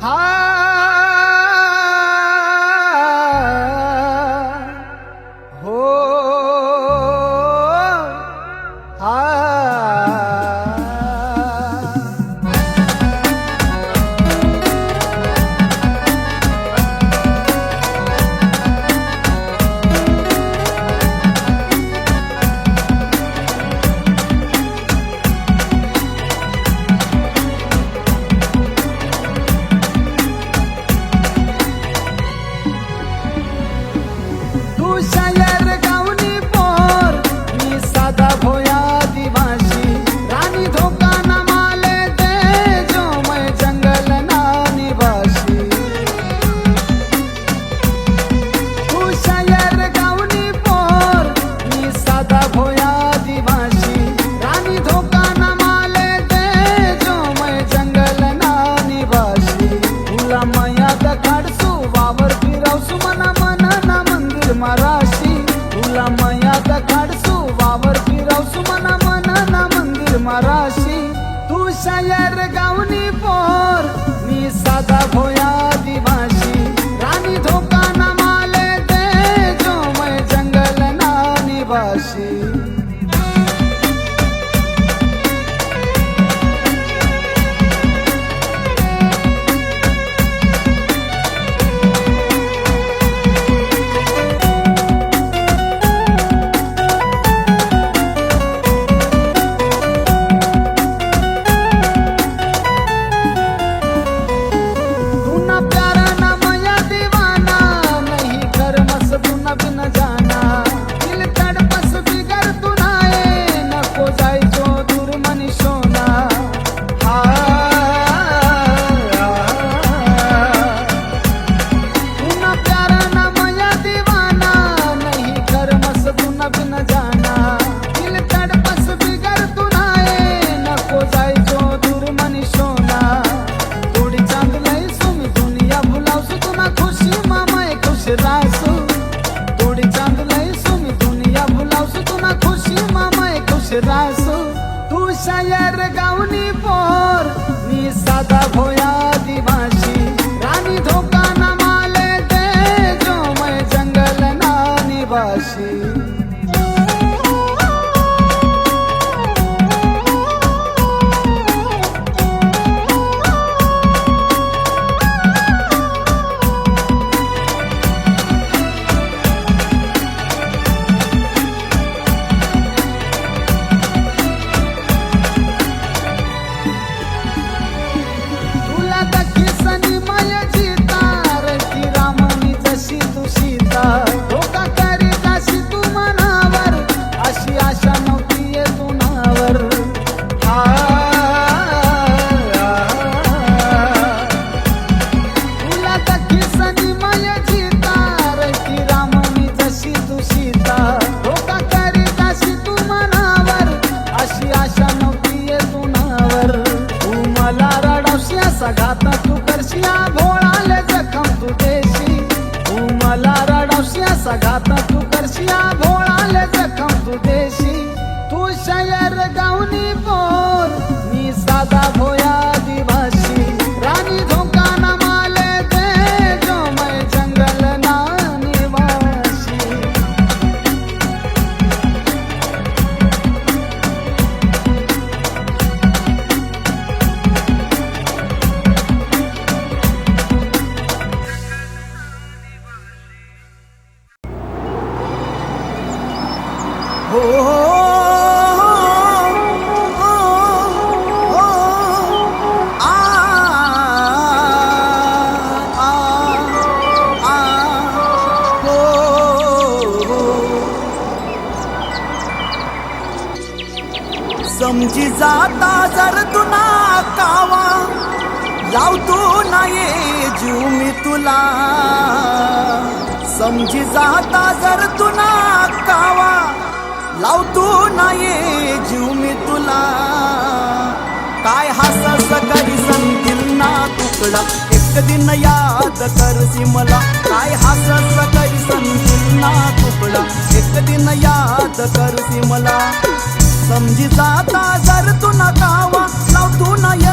हा हो हा शायर गावनी पोर मी साधा भोया दिवाशी रानी धोका न माले दे जो मैं जंगल ना निवासी तू शायर गावनी पोर मी साधा भोया दिवाशी रानी धोका न माले दे जो मैं जंगल ना निवासी तुला मया दखाडसू वावर फिरवसू मना मना ना मंदिर माराशी तुला मया दखाडसू वावर फिरवसू मना मना ना मंदिर माराशी तू शायर गावनी पोर मी साधा भोया दिवाशी रानी धोका न माले दे जो मैं जंगल ना निवासी तू शायर गावनी पोर मी साधा भोया दिवाशी रानी धोका न माले दे जो मैं जंगल ना निवासी घाता तू करशिया भोळाले जखम तू देशी तू मला रडवशिया घाता तू करशिया भोळाले जखम तू देशी तू शायर गावनी पोर मी साधा भोया दिवाशी रानी धोका न माले दे जो मैं जंगल ना निवासी हो समजी जाता जर तुना कावा लावतो नाही जीव मी तुला समजी जाता जर तुना कावा लावतो नाही जीव मी तुला काय हसस करी संतील ना तुकडा एक दिन याद करसी मला काय हसस करी संतील ना तुकडा एक दिन याद करसी मला समजी जाता जर तुना कावा लावतो नाही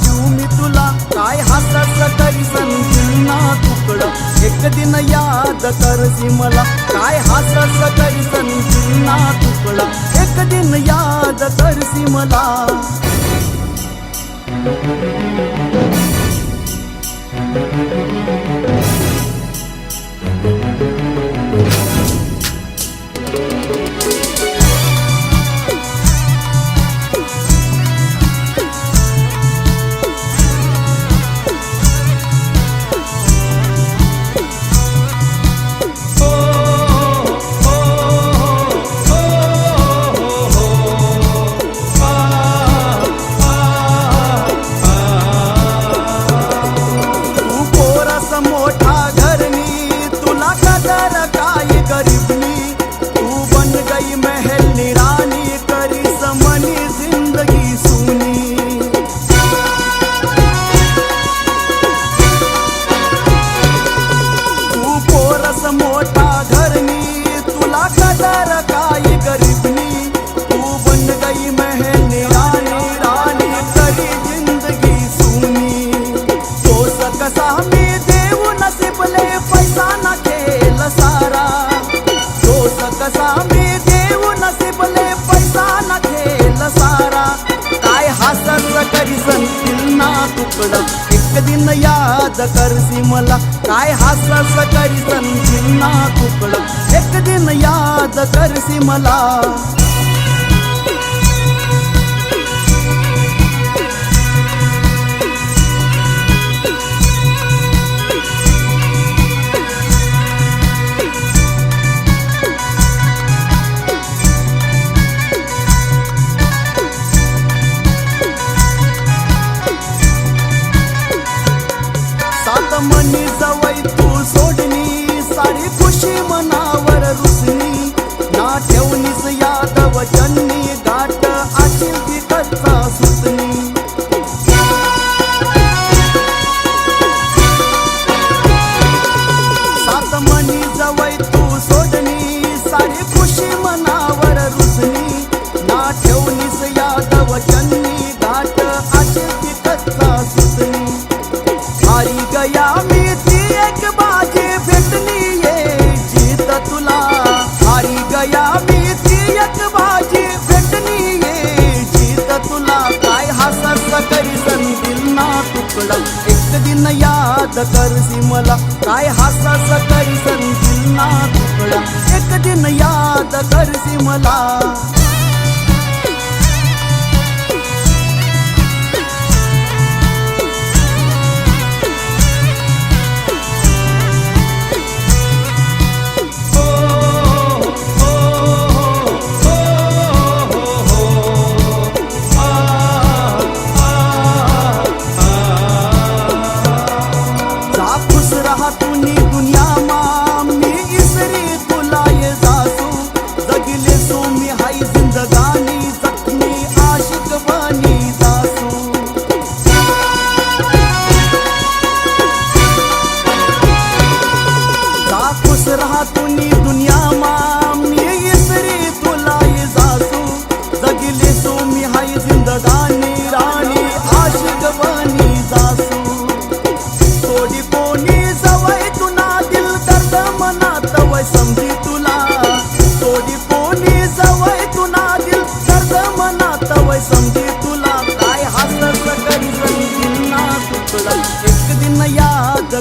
जीव मी तुला काय हसस एक दिन याद करसी मला काय हासस करीसन दिलना तुकडा एक दिन याद करसी मला एक दिन याद करसी मला काय हासस करीसन दिलना तुकडा एक दिन याद करसी मला मनी जवळ तू सोडनी सारी खुशी मनावर रुसनी ना ठेवनीस याद वचनी गाठ आशील ती कच्चा सुतनी सात मनी जवळ तू सोडनी सारी खुशी मनावर रुसनी ना ठेवनीस याद वचनी गाठ आशील ती कच्चा सुतनी हारी गया मी ती एक बाजी भेटली ये जीत तुला हारी गया मी ती एक बाजी भेटली ये जीत तुला काय हासस करीसन दिलना तुकडा एक दिन याद करसी मला काय हासस करीसन दिलना तुकडा एक दिन याद करसी मला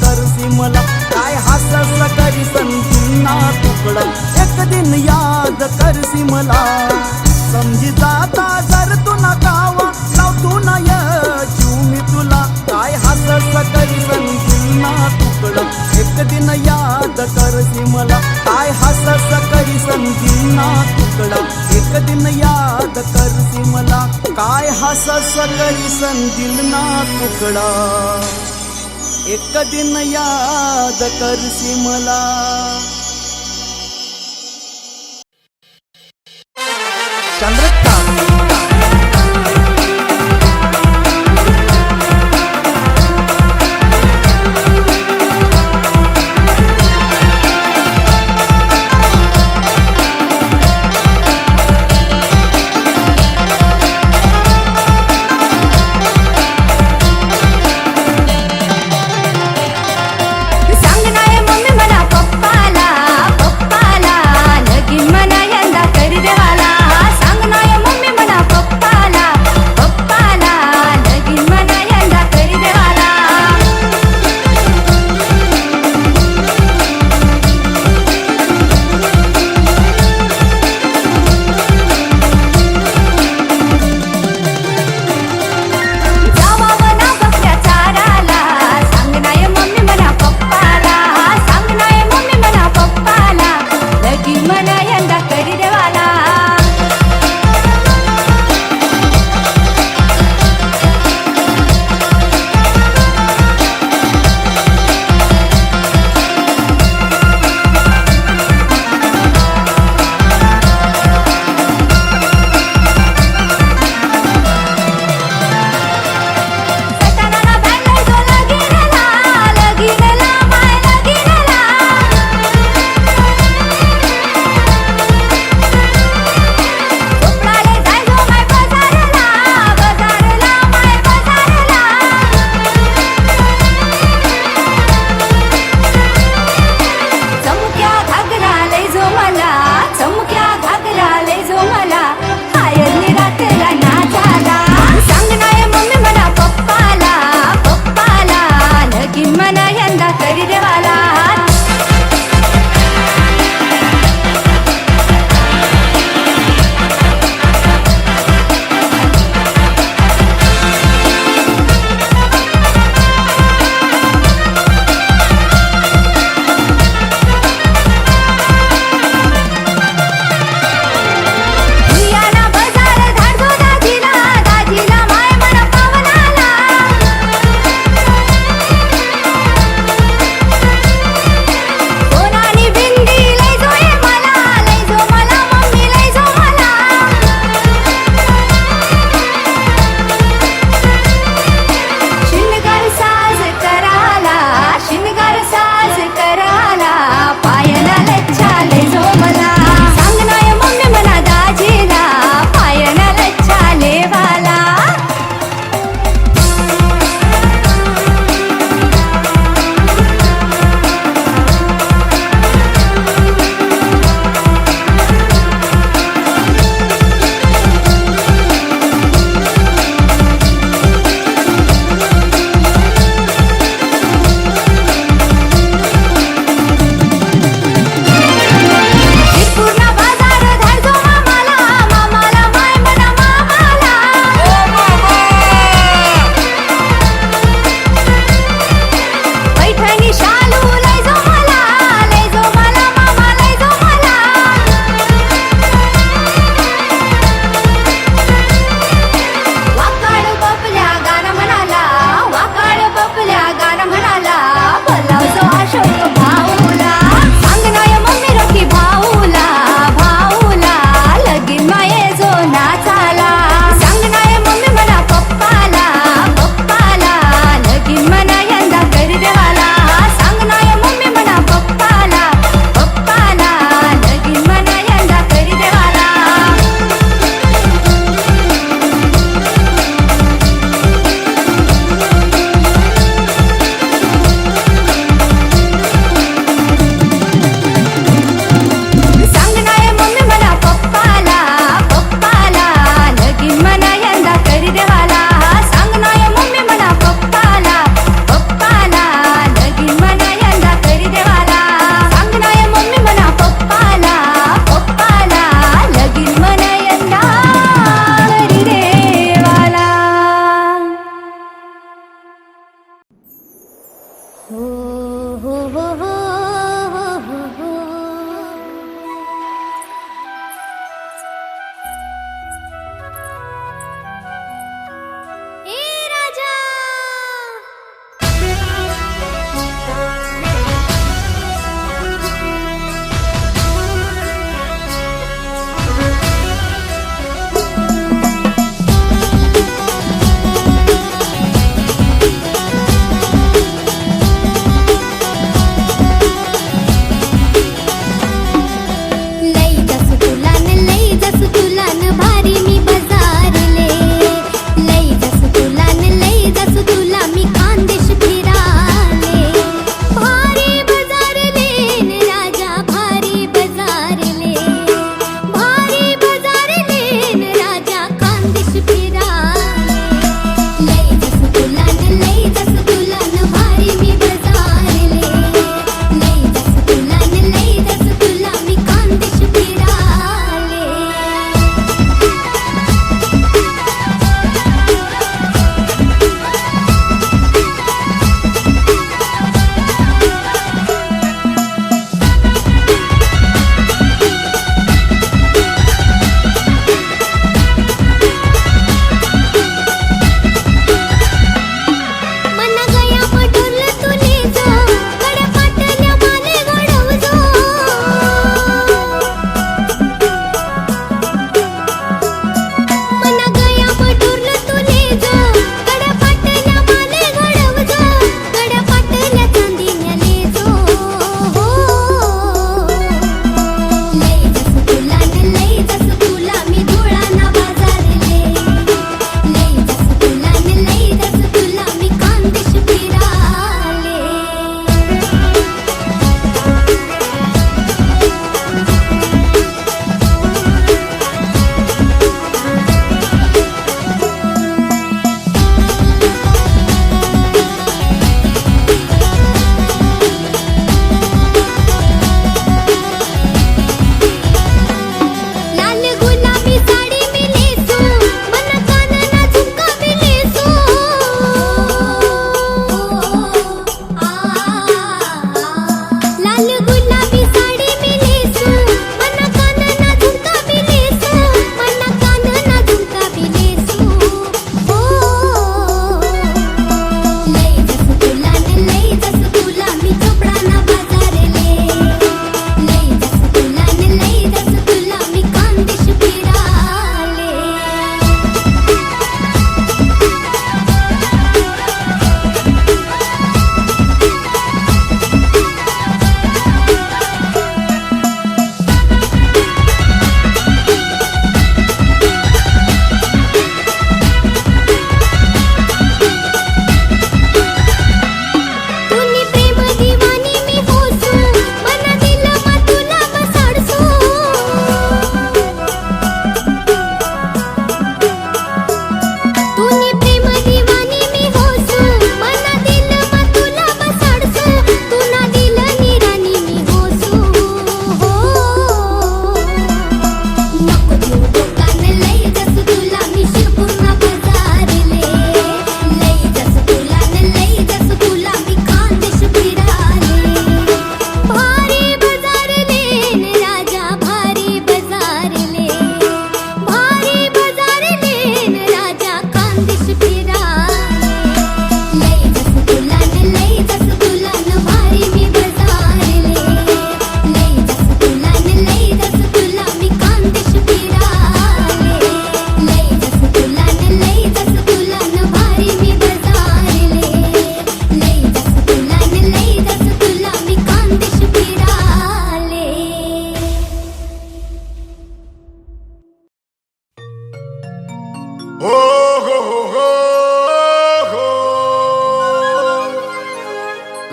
करसी मला काय हासस करीसन दिलना तुकडा एक दिन याद करसी मला समजी जाता जर तुला कावा लावतो ना जीव मी तुला काय हासस करीसन दिलना तुकडा एक दिन याद करसी मला काय हासस करीसन दिलना तुकडा एक दिन याद करसी मला काय हासस करीसन दिलना तुकडा एक दिन याद करसी मला चंद्रकांत सांग ना मम्मी हो हो हो हो हो हो. ए राजा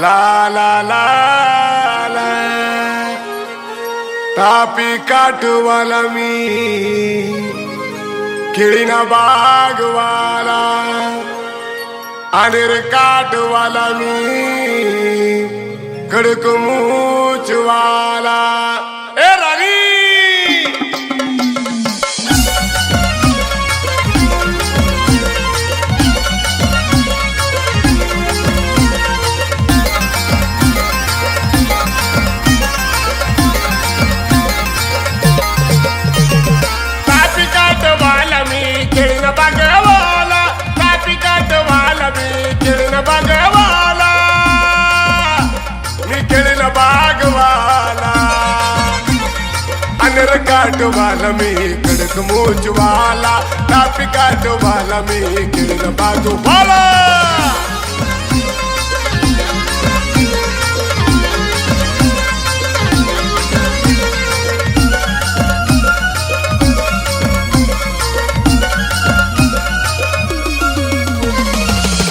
ला ला ला ला तापी काठवाला मी केळीना बागवाला आणि रे काठवाला मी कडक मूचवाला ए राणी अनर काटवाला मी कडक मोचवाला टापी काटवाला मी किरण बाजूवाला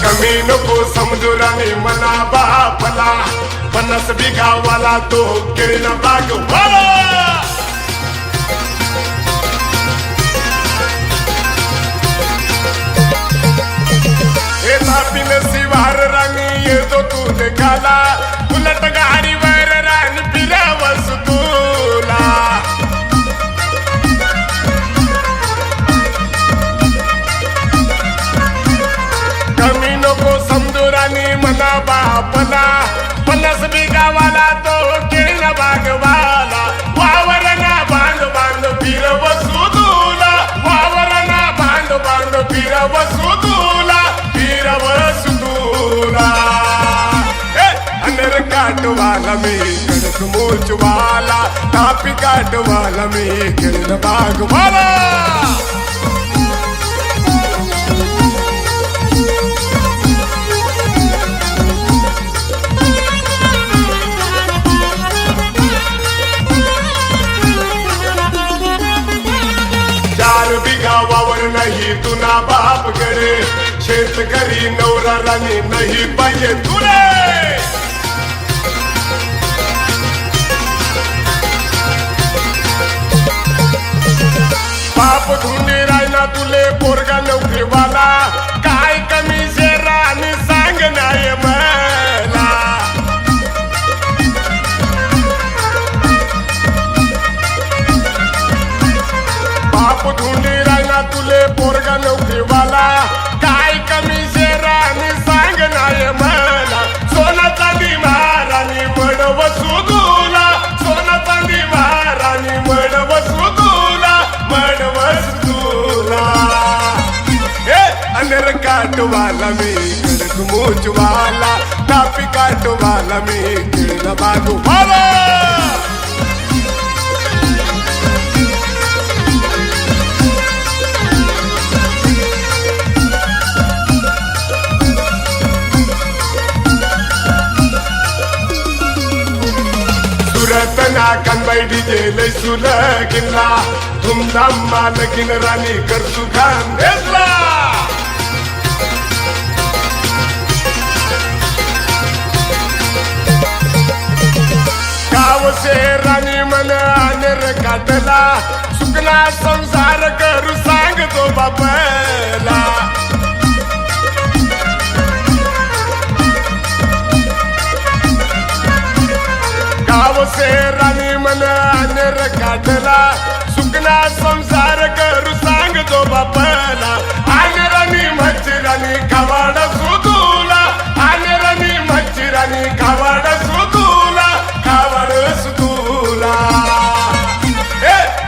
कमी नको समजुराने मना बापला 50 बिघावाला तो किरण बागवाला तापीन शिवार राणी येतो तू देखाला उलट गाडीवर राणी फिरावस तुला कमी नको समजू राणी मना बापला 50 बिघावाला तो किरण बागवाला वावरना बांध बांध फिरवसू तुला वावरना बांध बांध फिरवसू तुला अनर काटवाला मी कडक मोचवाला टापी काटवाला मी किरण बागवाला गावावर नाही तुना बाप गडे शेतकरी नवरा राणी नाही पाहिजे तुले बाप धुंडी राहिला तुले पोरगा नोकरीवाला काय कमी शेरा आणि सांग नाही मला बाप धुंडी तुले पोरगा नोकरीवाला काय कमी शेरा आणि सांग नाही मला सोना चांदी महाराणी मडवसू तुला सोना चांदी महाराणी मडवसू तुला मडवसू तुला अनर काटवाला मी कडक मोचवाला टापी काटवाला मी किरण बागवाला रतना कनबाई डीजे लय सुलगिनला धूमधाम मालकीन राणी करसू घाम घेतला गाव से राणी मन अनर काटला सुकला संसार करू सांगतो बापला गाव से राणी मन अनर काटला सुकला संसार करू सांगतो बापला आने राणी मच्छी राणी खावाड सुतूला आने राणी मच्छी राणी खावाड सुतूला खावाड सुतूला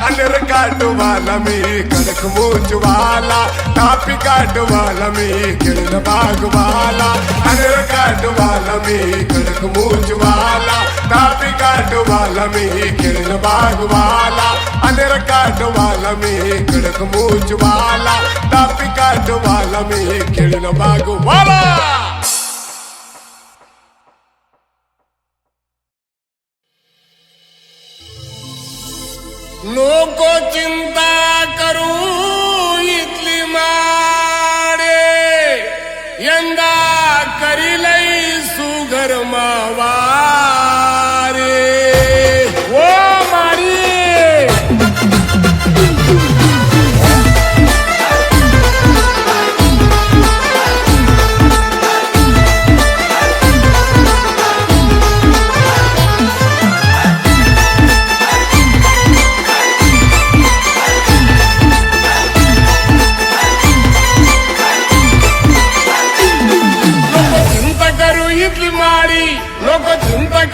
अनर काटवाला मी कडक मोचवाला टापी काटवाला मी किरण बागवाला अनर काटवाला मी कडक मोचवाला टापी काटवाला मी किरण बागवाला अनर काटवाला मी कडक मोचवाला टापी काटवाला मी किरण बागवाला नको चिंता करू इथली माडे यंदा करीलई सुगर मावारे ओ मारी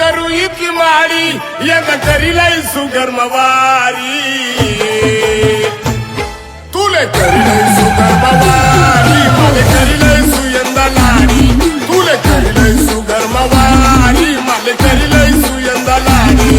करू इतली माडी यंदा करीलई सुगर मवारी तुले करीलई सुगर मवारी माले करीलई सुयंदा लाडी तुले करीलई सुगर मवारी माले करीलई सुयंदा लाडी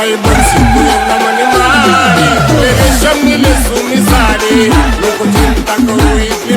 बाई बनशी तुला म्हणे माडी तुले रेशम दिले सुमी साडी नको चिंता करू इथली